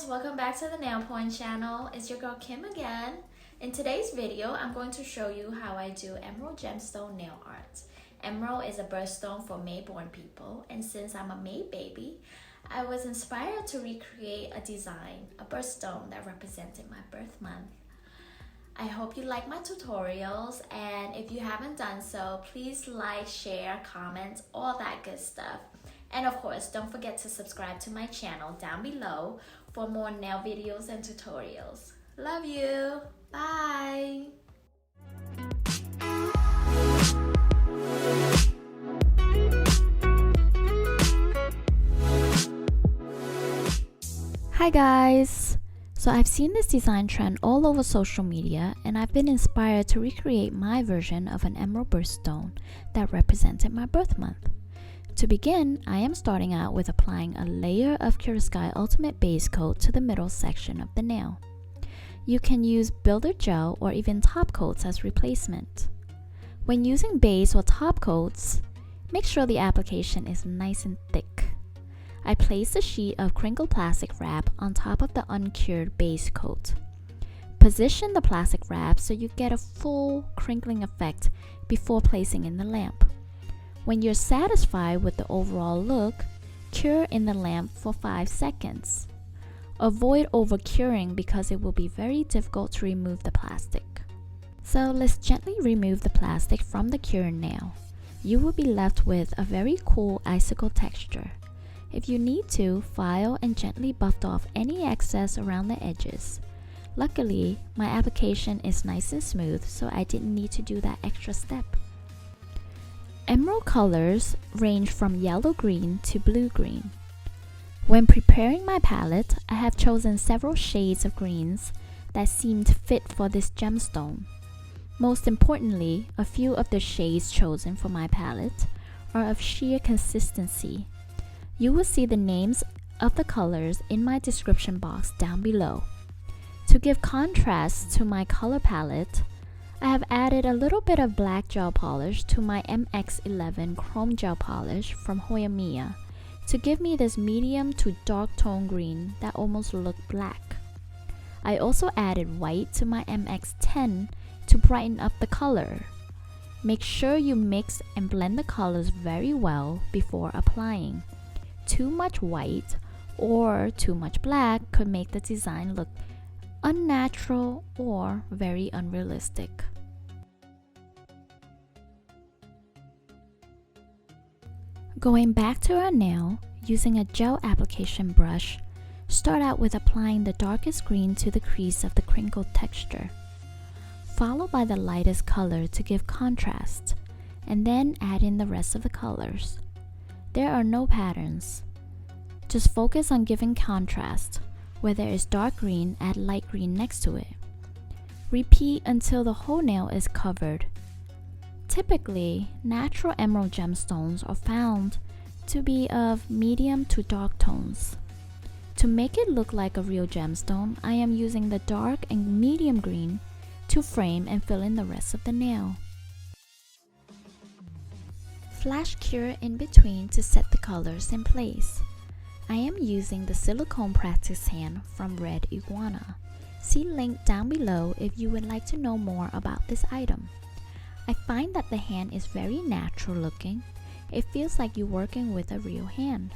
welcome back to the NailPorn channel. It's your girl Kim again. In today's video, I'm going to show you how I do emerald gemstone nail art. Emerald is a birthstone for May-born people, and since I'm a May baby, I was inspired to recreate a design, a birthstone that represented my birth month. I hope you like my tutorials, and if you haven't done so, please like, share, comment, all that good stuff. And of course, don't forget to subscribe to my channel down below for more nail videos and tutorials. Love you. Bye. Hi guys! So I've seen this design trend all over social media, and I've been inspired to recreate my version of an emerald birthstone that represented my birth month. To begin, I am starting out with applying a layer of Kiarasky Ultimate Base Coat to the middle section of the nail. You can use builder gel or even top coats as replacement. When using base or top coats, make sure the application is nice and thick. I place a sheet of crinkled plastic wrap on top of the uncured base coat. Position the plastic wrap so you get a full crinkling effect before placing in the lamp. When you're satisfied with the overall look, cure in the lamp for 5 seconds. Avoid over curing because it will be very difficult to remove the plastic. So let's gently remove the plastic from the cured nail. You will be left with a very cool icicle texture. If you need to, file and gently buff off any excess around the edges. Luckily, my application is nice and smooth, so I didn't need to do that extra step. Emerald colors range from yellow-green to blue-green. When preparing my palette, I have chosen several shades of greens that seemed fit for this gemstone. Most importantly, a few of the shades chosen for my palette are of sheer consistency. You will see the names of the colors in my description box down below. To give contrast to my color palette, I have added a little bit of black gel polish to my MX11 Chrom gel polish from JOYA to give me this medium to dark tone green that almost looked black. I also added white to my MX10 to brighten up the color. Make sure you mix and blend the colors very well before applying. Too much white or too much black could make the design look unnatural or very unrealistic. Going back to our nail, using a gel application brush, start out with applying the darkest green to the crease of the crinkled texture, followed by the lightest color to give contrast, and then add in the rest of the colors. There are no patterns. Just focus on giving contrast. Where there is dark green, add light green next to it. Repeat until the whole nail is covered. Typically, natural emerald gemstones are found to be of medium to dark tones. To make it look like a real gemstone, I am using the dark and medium green to frame and fill in the rest of the nail. Flash cure in between to set the colors in place. I am using the silicone practice hand from Red Iguana. See link down below if you would like to know more about this item. I find that the hand is very natural looking. It feels like you're working with a real hand.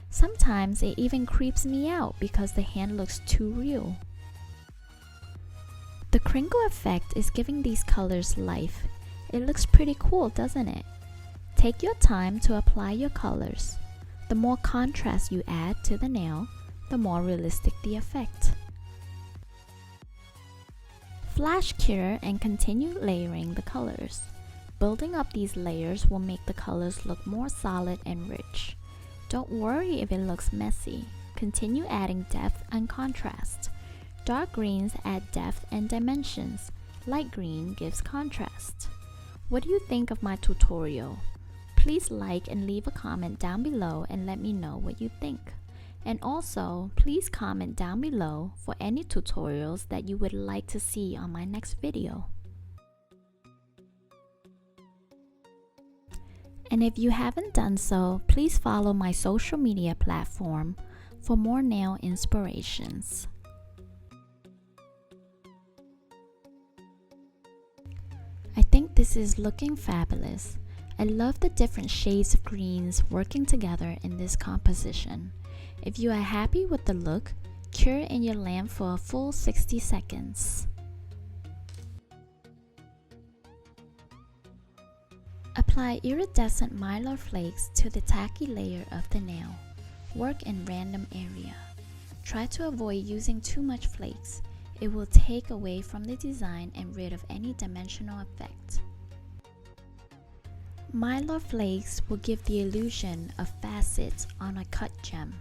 Sometimes it even creeps me out because the hand looks too real. The crinkle effect is giving these colors life. It looks pretty cool, doesn't it? Take your time to apply your colors. The more contrast you add to the nail, the more realistic the effect. Flash cure and continue layering the colors. Building up these layers will make the colors look more solid and rich. Don't worry if it looks messy. Continue adding depth and contrast. Dark greens add depth and dimensions. Light green gives contrast. What do you think of my tutorial? Please like and leave a comment down below and let me know what you think. And also, please comment down below for any tutorials that you would like to see on my next video. And if you haven't done so, please follow my social media platform, for more nail inspirations. I think this is looking fabulous. I love the different shades of greens working together in this composition. If you are happy with the look, cure in your lamp for a full 60 seconds. Apply iridescent mylar flakes to the tacky layer of the nail. Work in random area. Try to avoid using too much flakes. It will take away from the design and rid of any dimensional effect. Mylar flakes will give the illusion of facets on a cut gem.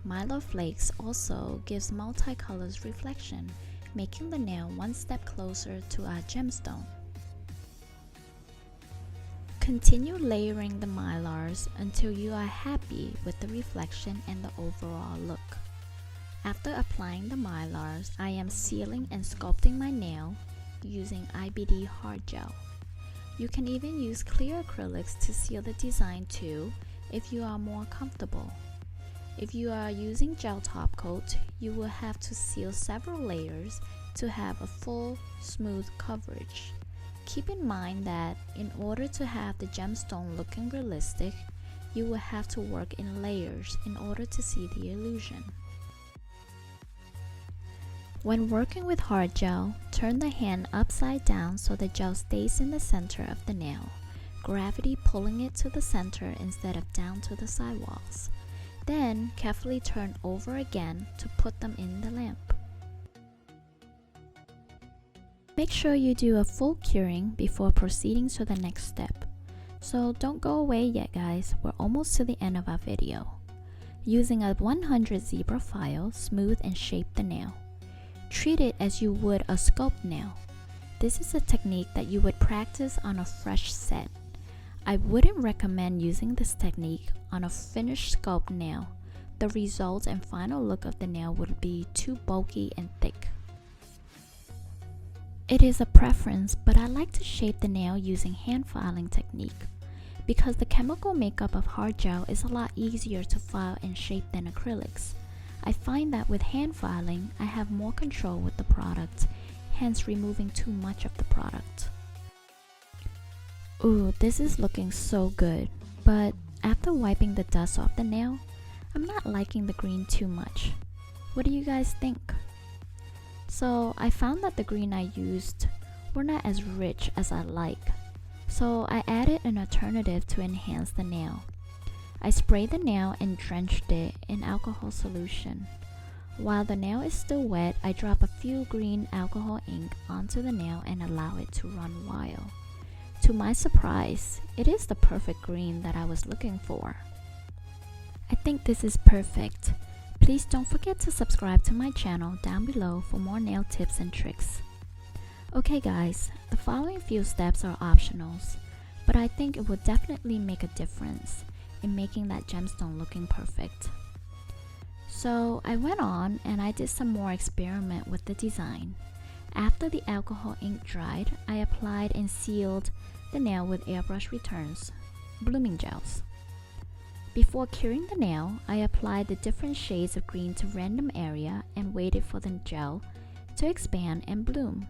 Mylar flakes also gives multicolors reflection, making the nail one step closer to our gemstone. Continue layering the mylars until you are happy with the reflection and the overall look. After applying the mylars, I am sealing and sculpting my nail using IBD hard gel. You can even use clear acrylics to seal the design too if you are more comfortable. If you are using gel top coat, you will have to seal several layers to have a full, smooth coverage. Keep in mind that in order to have the gemstone looking realistic, you will have to work in layers in order to see the illusion. When working with hard gel, turn the hand upside down so the gel stays in the center of the nail, gravity pulling it to the center instead of down to the sidewalls. Then, carefully turn over again to put them in the lamp. Make sure you do a full curing before proceeding to the next step. So don't go away yet guys, we're almost to the end of our video. Using a 100 zebra file, smooth and shape the nail. Treat it as you would a sculpt nail. This is a technique that you would practice on a fresh set. I wouldn't recommend using this technique on a finished sculpt nail. The result and final look of the nail would be too bulky and thick. It is a preference, but I like to shape the nail using hand filing technique. Because the chemical makeup of hard gel is a lot easier to file and shape than acrylics. I find that with hand filing, I have more control with the product, hence removing too much of the product. Ooh, this is looking so good, but after wiping the dust off the nail, I'm not liking the green too much. What do you guys think? So I found that the green I used were not as rich as I like, so I added an alternative to enhance the nail. I sprayed the nail and drenched it in alcohol solution. While the nail is still wet, I drop a few green alcohol ink onto the nail and allow it to run wild. To my surprise, it is the perfect green that I was looking for. I think this is perfect. Please don't forget to subscribe to my channel down below for more nail tips and tricks. Okay guys, the following few steps are optionals, but I think it will definitely make a difference in making that gemstone looking perfect. So I went on and I did some more experiment with the design. After the alcohol ink dried, I applied and sealed the nail with Airbrush Returns, blooming gels. Before curing the nail, I applied the different shades of green to random area and waited for the gel to expand and bloom.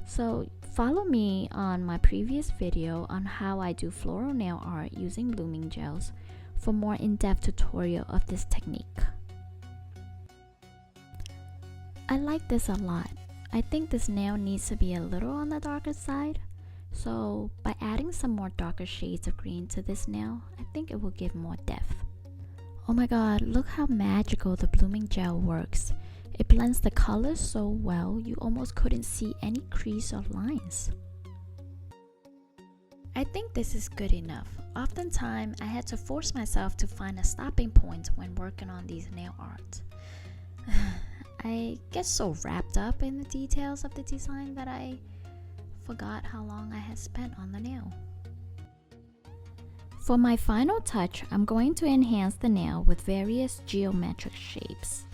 So follow me on my previous video on how I do floral nail art using blooming gels for more in-depth tutorial of this technique. I like this a lot. I think this nail needs to be a little on the darker side. So by adding some more darker shades of green to this nail, I think it will give more depth. Oh my god, look how magical the blooming gel works. It blends the colors so well, you almost couldn't see any crease or lines. I think this is good enough. Oftentimes, I had to force myself to find a stopping point when working on these nail art. I get so wrapped up in the details of the design that I forgot how long I had spent on the nail. For my final touch, I'm going to enhance the nail with various geometric shapes.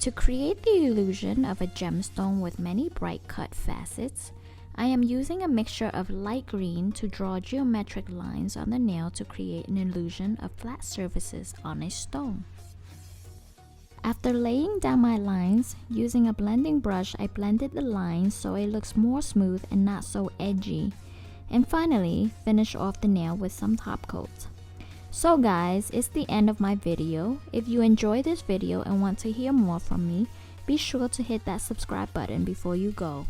To create the illusion of a gemstone with many bright cut facets, I am using a mixture of light green to draw geometric lines on the nail to create an illusion of flat surfaces on a stone. After laying down my lines, using a blending brush, I blended the lines so it looks more smooth and not so edgy. And finally, finish off the nail with some top coat. So guys, it's the end of my video. If you enjoyed this video and want to hear more from me, be sure to hit that subscribe button before you go.